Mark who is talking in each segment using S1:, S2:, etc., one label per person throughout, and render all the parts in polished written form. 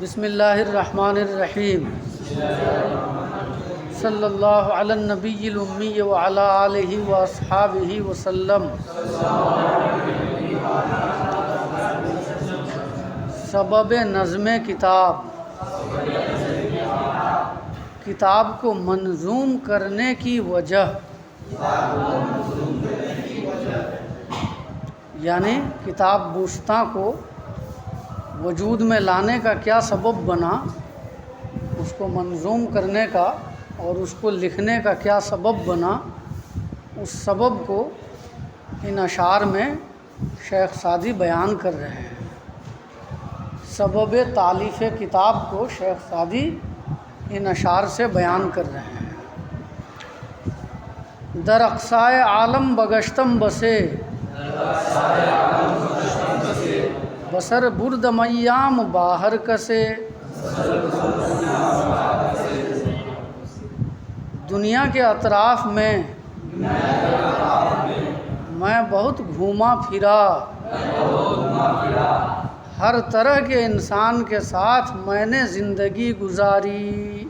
S1: بسم اللہ الرحمن الرحیم صلی اللہ علی النبی الامی وعلی آلہ واصحابہ وسلم۔ سبب نظم کتاب، کتاب کو منظوم کرنے کی وجہ، یعنی کتاب بوستاں کو وجود میں لانے کا کیا سبب بنا، اس کو منظوم کرنے کا اور اس کو لکھنے کا کیا سبب بنا، اس سبب کو ان اشعار میں شیخ سعدی بیان کر رہے ہیں۔ سبب تالیف کتاب کو شیخ سعدی ان اشعار سے بیان کر رہے ہیں۔ در اقصائے عالم بگشتم بسے، بسر بردم ایام باہر کسے۔ دنیا کے اطراف میں میں بہت گھوما پھرا، ہر طرح کے انسان کے ساتھ میں نے زندگی گزاری۔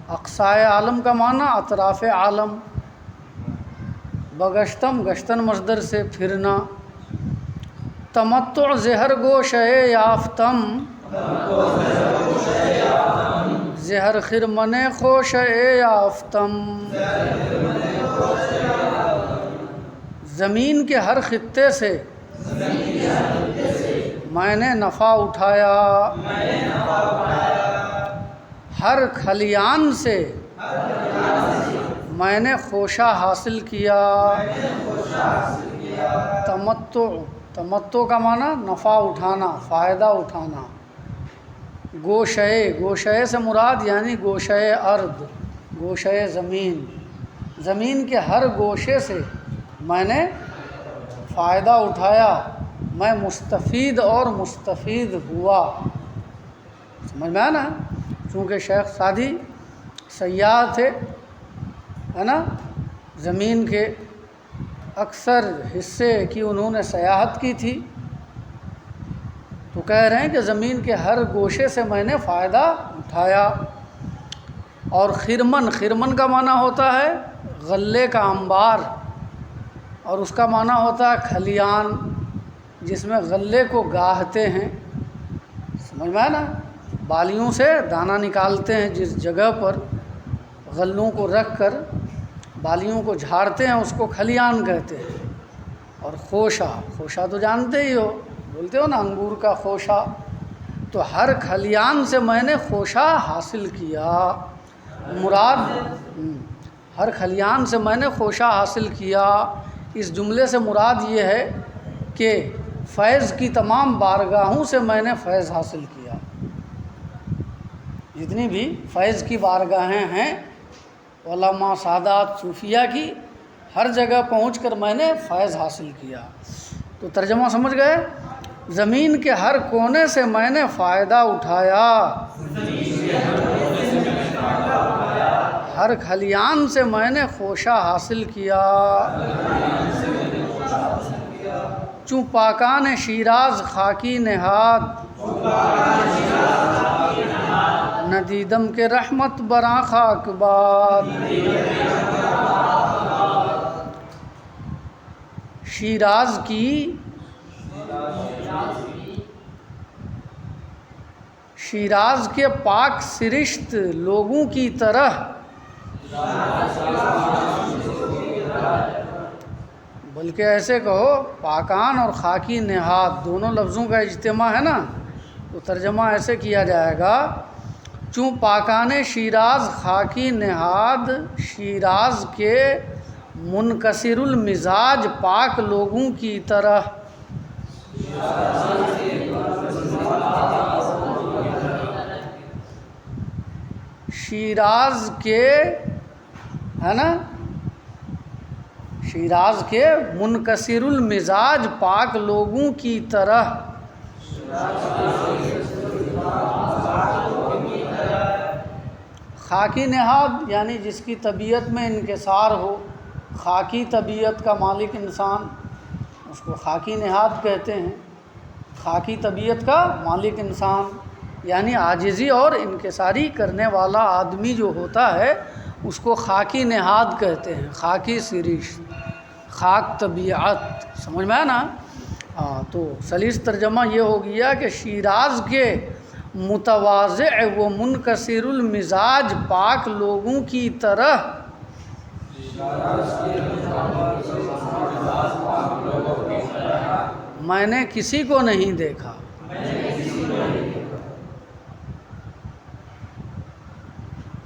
S1: اقصائے عالم کا معنی اطراف عالم، بگشتم گشتن مصدر سے پھرنا، تمتع زہر گوشے یافتم، زہر خرمن خوشے یافتم۔ زمین کے ہر خطے سے میں نے نفع اٹھایا، ہر کھلیان سے میں نے خوشہ حاصل کیا۔ تمتع کا معنی نفع اٹھانا، فائدہ اٹھانا۔ گوشے سے مراد یعنی گوشے ارض، گوشے زمین، زمین کے ہر گوشے سے میں نے فائدہ اٹھایا، میں مستفید اور مستفید ہوا۔ سمجھ میں آیا نا؟ چونکہ شیخ سعدی سیاح تھے، ہے نا، زمین کے اکثر حصے کی انہوں نے سیاحت کی تھی، تو کہہ رہے ہیں کہ زمین کے ہر گوشے سے میں نے فائدہ اٹھایا۔ اور خرمن کا معنی ہوتا ہے غلے کا انبار، اور اس کا معنی ہوتا ہے کھلیان، جس میں غلے کو گاہتے ہیں۔ سمجھ میں آیا نا؟ بالیوں سے دانہ نکالتے ہیں، جس جگہ پر غلوں کو رکھ کر بالیوں کو جھاڑتے ہیں، اس کو کھلیان کہتے ہیں۔ اور خوشہ تو جانتے ہی ہو، بولتے ہو نا انگور کا خوشہ، تو ہر کھلیان سے میں نے خوشہ حاصل کیا۔ مراد ہر کھلیان سے میں نے خوشہ حاصل کیا، اس جملے سے مراد یہ ہے کہ فیض کی تمام بارگاہوں سے میں نے فیض حاصل کیا۔ جتنی بھی فیض کی بارگاہیں ہیں علماء سادات صوفیہ کی، ہر جگہ پہنچ کر میں نے فیض حاصل کیا۔ تو ترجمہ سمجھ گئے؟ زمین کے ہر کونے سے میں نے فائدہ اٹھایا، ہر کھلیان سے میں نے خوشہ حاصل کیا۔ چوں پاکان شیراز خاکی نہاد، ندیدم کے رحمت براں خاک باد۔ شیراز کے پاک سرشت لوگوں کی طرح، بلکہ ایسے کہو پاکان اور خاکی نہاد دونوں لفظوں کا اجتماع ہے نا، تو ترجمہ ایسے کیا جائے گا، چوں پاکان شیراز خاکی نہاد، شیراز کے منکسر المزاج پاک لوگوں کی طرح۔ شیراز کے، ہے نا، شیراز کے منکسر المزاج پاک لوگوں کی طرح۔ خاکی نہاد یعنی جس کی طبیعت میں انکسار ہو، خاکی طبیعت کا مالک انسان، اس کو خاکی نہاد کہتے ہیں۔ خاکی طبیعت کا مالک انسان یعنی عاجزی اور انکساری کرنے والا آدمی جو ہوتا ہے اس کو خاکی نہاد کہتے ہیں۔ خاکی سرشت، خاک طبیعت، سمجھ میں آیا نا؟ ہاں، تو سلیس ترجمہ یہ ہو گیا کہ شیراز کے متواضع و منکسر المزاج پاک لوگوں کی طرح میں نے کسی کو نہیں دیکھا۔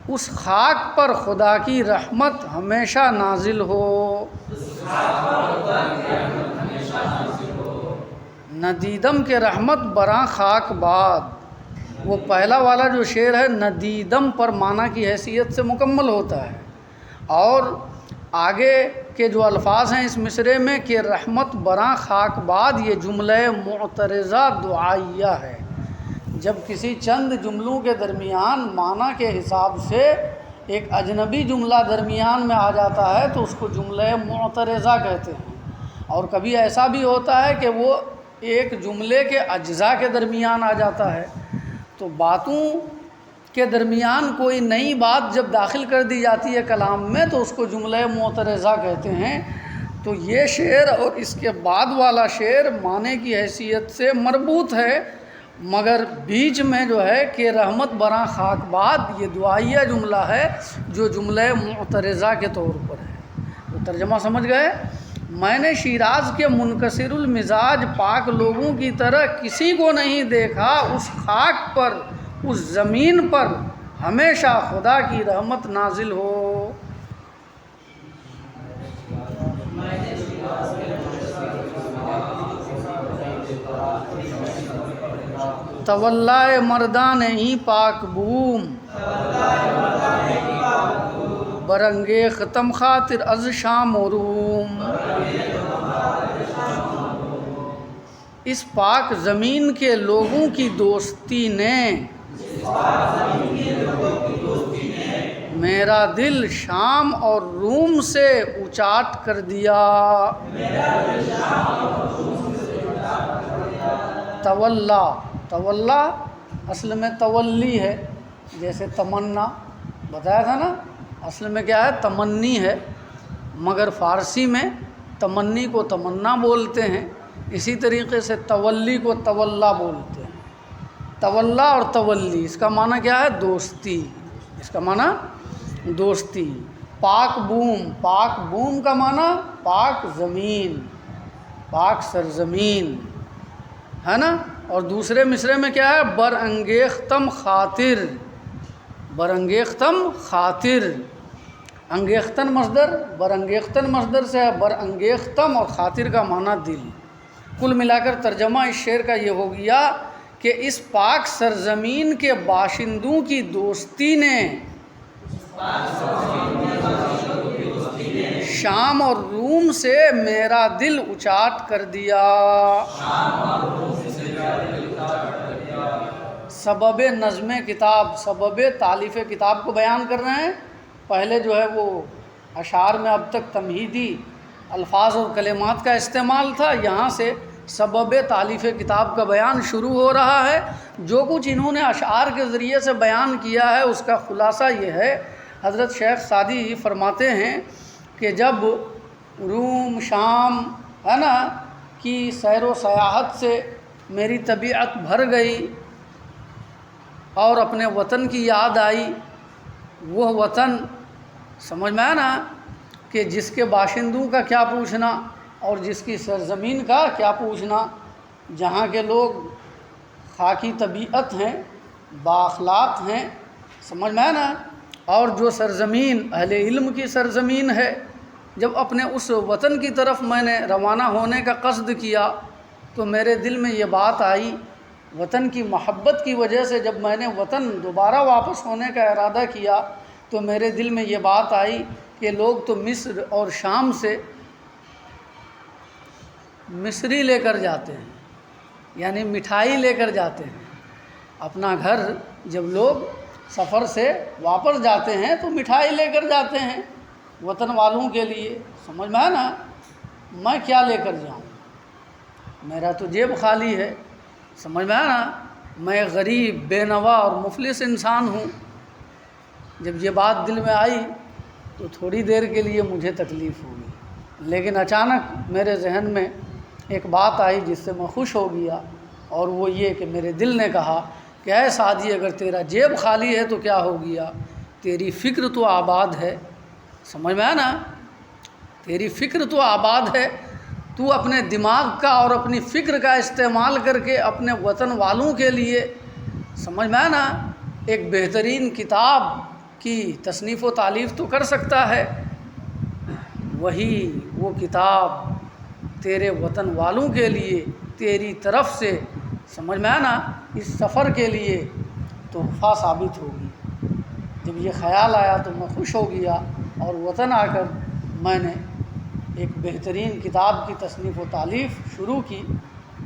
S1: اس خاک پر خدا کی رحمت ہمیشہ نازل ہو۔ ندیدم کے رحمت براں خاک باد، وہ پہلا والا جو شعر ہے ندیدم پر معنی کی حیثیت سے مکمل ہوتا ہے، اور آگے کے جو الفاظ ہیں اس مصرعے میں کہ رحمت براں خاک باد، یہ جملہ معترضہ دعائیہ ہے۔ جب کسی چند جملوں کے درمیان معنی کے حساب سے ایک اجنبی جملہ درمیان میں آ جاتا ہے تو اس کو جملہ معترضہ کہتے ہیں، اور کبھی ایسا بھی ہوتا ہے کہ وہ ایک جملے کے اجزاء کے درمیان آ جاتا ہے، تو باتوں کے درمیان کوئی نئی بات جب داخل کر دی جاتی ہے کلام میں تو اس کو جملہ معترضہ کہتے ہیں۔ تو یہ شعر اور اس کے بعد والا شعر معنی کی حیثیت سے مربوط ہے، مگر بیچ میں جو ہے کہ رحمت براں خاک باد یہ دعائیہ جملہ ہے جو جملہ معترضہ کے طور پر ہے۔ تو ترجمہ سمجھ گئے؟ میں نے شیراز کے منکسر المزاج پاک لوگوں کی طرح کسی کو نہیں دیکھا، اس خاک پر، اس زمین پر ہمیشہ خدا کی رحمت نازل ہو۔ طولائے مردان ہی پاک بوم، برنگے ختم خاطر از شام و روم۔ اس پاک زمین کے لوگوں کی دوستی نے میرا دل شام اور روم سے اچاٹ کر دیا۔ تولا اصل میں تولی ہے، جیسے تمنا بتایا تھا نا، اصل میں کیا ہے؟ تمنی ہے، مگر فارسی میں تمنی کو تمنا بولتے ہیں، اسی طریقے سے تولی کو تولا بولتے ہیں۔ تولا اور تولی اس کا معنی کیا ہے؟ دوستی، اس کا معنی دوستی۔ پاک بوم کا معنی پاک زمین، پاک سرزمین ہے نا۔ اور دوسرے مصرعے میں کیا ہے؟ برانگیختم خاطر، برانگیختم خاطر، انگیختن مصدر، برانگیختن مصدر سے ہے برانگیختم، اور خاطر کا معنی دل۔ کل ملا کر ترجمہ اس شعر کا یہ ہو گیا کہ اس پاک سرزمین کے باشندوں کی دوستی نے شام اور روم سے میرا دل اچاٹ کر دیا۔ سبب نظم کتاب، سبب تالیف کتاب کو بیان کر رہے ہیں۔ پہلے جو ہے وہ اشعار میں اب تک تمہیدی الفاظ اور کلمات کا استعمال تھا، یہاں سے سبب تالیف کتاب کا بیان شروع ہو رہا ہے۔ جو کچھ انہوں نے اشعار کے ذریعے سے بیان کیا ہے اس کا خلاصہ یہ ہے، حضرت شیخ سعدی فرماتے ہیں کہ جب روم شام ہے نا کی سیر و سیاحت سے میری طبیعت بھر گئی اور اپنے وطن کی یاد آئی، وہ وطن سمجھ میں آیا نا کہ جس کے باشندوں کا کیا پوچھنا اور جس کی سرزمین کا کیا پوچھنا، جہاں کے لوگ خاکی طبیعت ہیں، بااخلاق ہیں، سمجھ میں آیا نا، اور جو سرزمین اہل علم کی سرزمین ہے، جب اپنے اس وطن کی طرف میں نے روانہ ہونے کا قصد کیا تو میرے دل میں یہ بات آئی، وطن کی محبت کی وجہ سے جب میں نے وطن دوبارہ واپس ہونے کا ارادہ کیا تو میرے دل میں یہ بات آئی کہ لوگ تو مصر اور شام سے مصری لے کر جاتے ہیں، یعنی مٹھائی لے کر جاتے ہیں اپنا گھر، جب لوگ سفر سے واپس جاتے ہیں تو مٹھائی لے کر جاتے ہیں وطن والوں کے لیے، سمجھ میں ہے نا، میں کیا لے کر جاؤں؟ میرا تو جیب خالی ہے، سمجھ میں آیا نا، میں غریب بے نوا اور مفلس انسان ہوں۔ جب یہ بات دل میں آئی تو تھوڑی دیر کے لیے مجھے تکلیف ہوئی، لیکن اچانک میرے ذہن میں ایک بات آئی جس سے میں خوش ہو گیا، اور وہ یہ کہ میرے دل نے کہا کہ اے سعدی، اگر تیرا جیب خالی ہے تو کیا ہو گیا، تیری فکر تو آباد ہے۔ سمجھ میں آیا نا، تیری فکر تو آباد ہے، تو اپنے دماغ کا اور اپنی فکر کا استعمال کر کے اپنے وطن والوں کے لیے، سمجھ میں آیا نا، ایک بہترین کتاب کی تصنیف و تالیف تو کر سکتا ہے۔ وہی وہ کتاب تیرے وطن والوں کے لیے تیری طرف سے، سمجھ میں آیا نا، اس سفر کے لیے تحفہ ثابت ہوگی۔ جب یہ خیال آیا تو میں خوش ہو گیا، اور وطن آ کر میں نے ایک بہترین کتاب کی تصنیف و تالیف شروع کی،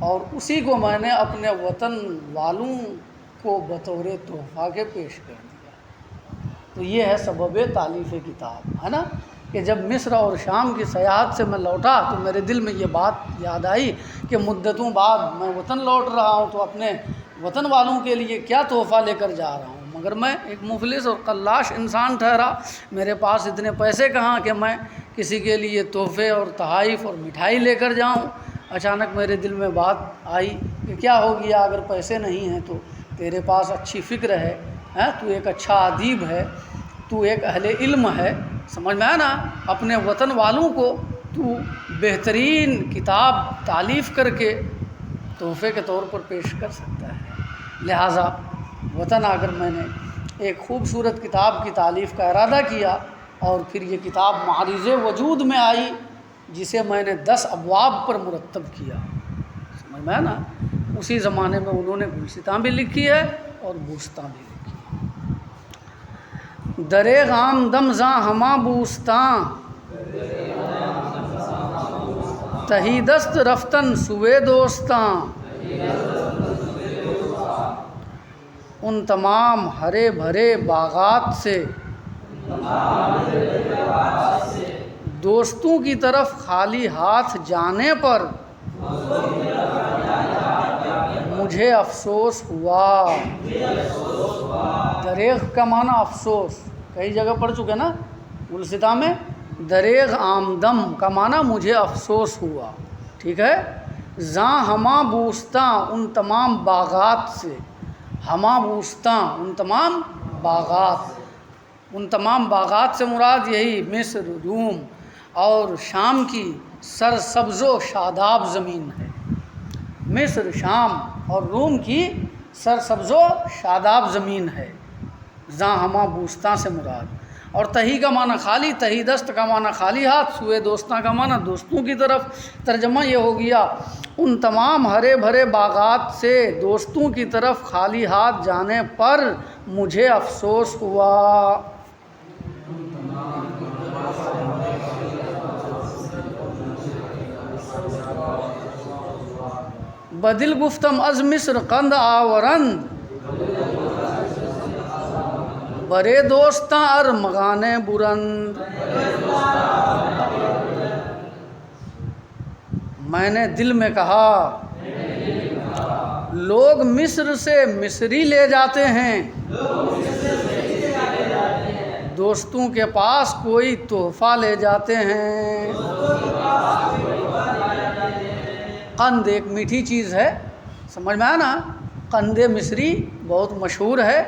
S1: اور اسی کو میں نے اپنے وطن والوں کو بطور تحفہ کے پیش کر دیا۔ تو یہ ہے سبب تالیف کتاب، ہے نا، کہ جب مصر اور شام کی سیاحت سے میں لوٹا تو میرے دل میں یہ بات یاد آئی کہ مدتوں بعد میں وطن لوٹ رہا ہوں تو اپنے وطن والوں کے لیے کیا تحفہ لے کر جا رہا ہوں، مگر میں ایک مفلس اور قلاش انسان ٹھہرا، میرے پاس اتنے پیسے کہاں کہ میں کسی کے لیے تحفے اور تحائف اور مٹھائی لے کر جاؤں۔ اچانک میرے دل میں بات آئی کہ کیا ہو گیا اگر پیسے نہیں ہیں تو تیرے پاس اچھی فکر ہے، تو ایک اچھا ادیب ہے، تو ایک اہل علم ہے، سمجھ میں آیا نا، اپنے وطن والوں کو تو بہترین کتاب تالیف کر کے تحفے کے طور پر پیش کر سکتا ہے۔ لہٰذا وطن آ کر میں نے ایک خوبصورت کتاب کی تالیف کا ارادہ کیا، اور پھر یہ کتاب معرض وجود میں آئی، جسے میں نے 10 ابواب پر مرتب کیا، سمجھ میں آیا نا۔ اسی زمانے میں انہوں نے گلستاں بھی لکھی ہے اور بوستاں بھی لکھی ہے۔ درے غام دم زاں ہماں بوستاں، تہی دست رفتن سوے دوستاں، ان تمام ہرے بھرے باغات سے دوستوں کی طرف خالی ہاتھ جانے پر مجھے افسوس ہوا۔ دریغ کا معنی افسوس، کئی جگہ پڑھ چکے نا گلستاں میں، دریغ آمدم کا معنی مجھے افسوس ہوا، ٹھیک ہے۔ زاں ہماں بوستاں، ان تمام باغات سے، ہماں بوستاں، ان تمام باغات، ان تمام باغات سے مراد یہی مصر، روم اور شام کی سرسبز و شاداب زمین ہے۔ مصر، شام اور روم کی سرسبز و شاداب زمین ہے، زاں ہماں بوستاں سے مراد۔ اور تہی کا معنی خالی، تہی دست کا معنی خالی ہاتھ، سوئے دوستاں کا معنی دوستوں کی طرف۔ ترجمہ یہ ہو گیا، ان تمام ہرے بھرے باغات سے دوستوں کی طرف خالی ہاتھ جانے پر مجھے افسوس ہوا۔ بدل گفتم از مصر قند آورند، برے دوستاں ارمغانے برند۔ میں نے دل میں کہا، لوگ مصر سے مصری لے جاتے ہیں، دوستوں کے پاس کوئی تحفہ لے جاتے ہیں۔ قند ایک میٹھی چیز ہے، سمجھ میں آیا نا، قند مصری بہت مشہور ہے،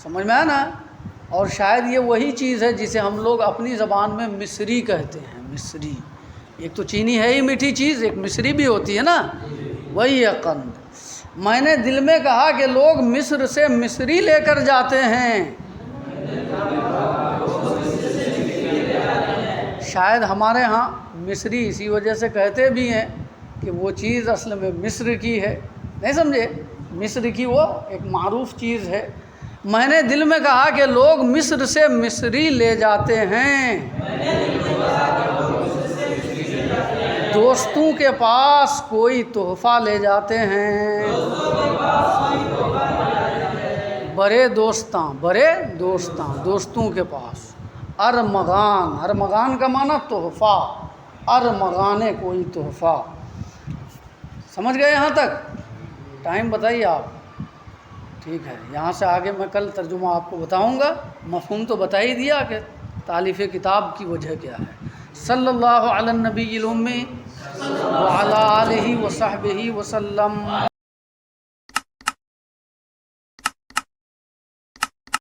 S1: سمجھ میں آیا نا، اور شاید یہ وہی چیز ہے جسے ہم لوگ اپنی زبان میں مصری کہتے ہیں۔ مصری ایک تو چینی ہے ہی میٹھی چیز، ایک مصری بھی ہوتی ہے نا، وہی ہے قند۔ میں نے دل میں کہا کہ لوگ مصر سے مصری لے کر جاتے ہیں، شاید ہمارے ہاں مصری اسی وجہ سے کہتے بھی ہیں کہ وہ چیز اصل میں مصر کی ہے، نہیں سمجھے، مصر کی وہ ایک معروف چیز ہے۔ میں نے دل میں کہا کہ لوگ مصر سے مصری لے جاتے ہیں، دوستوں کے پاس کوئی تحفہ لے جاتے ہیں۔ برے دوستاں، برے دوستاں، دوستوں کے پاس۔ ارمغان، ارمغان کا معنی تحفہ، ارمغانے کوئی تحفہ۔ سمجھ گئے یہاں تک؟ ٹائم بتائیے آپ. ٹھیک ہے، یہاں سے آگے میں کل ترجمہ آپ کو بتاؤں گا. مفہوم تو بتا ہی دیا کہ تالیف کتاب کی وجہ کیا ہے. صلی اللہ علی النبی الامی وعلی آلہ وصحبہ وسلم.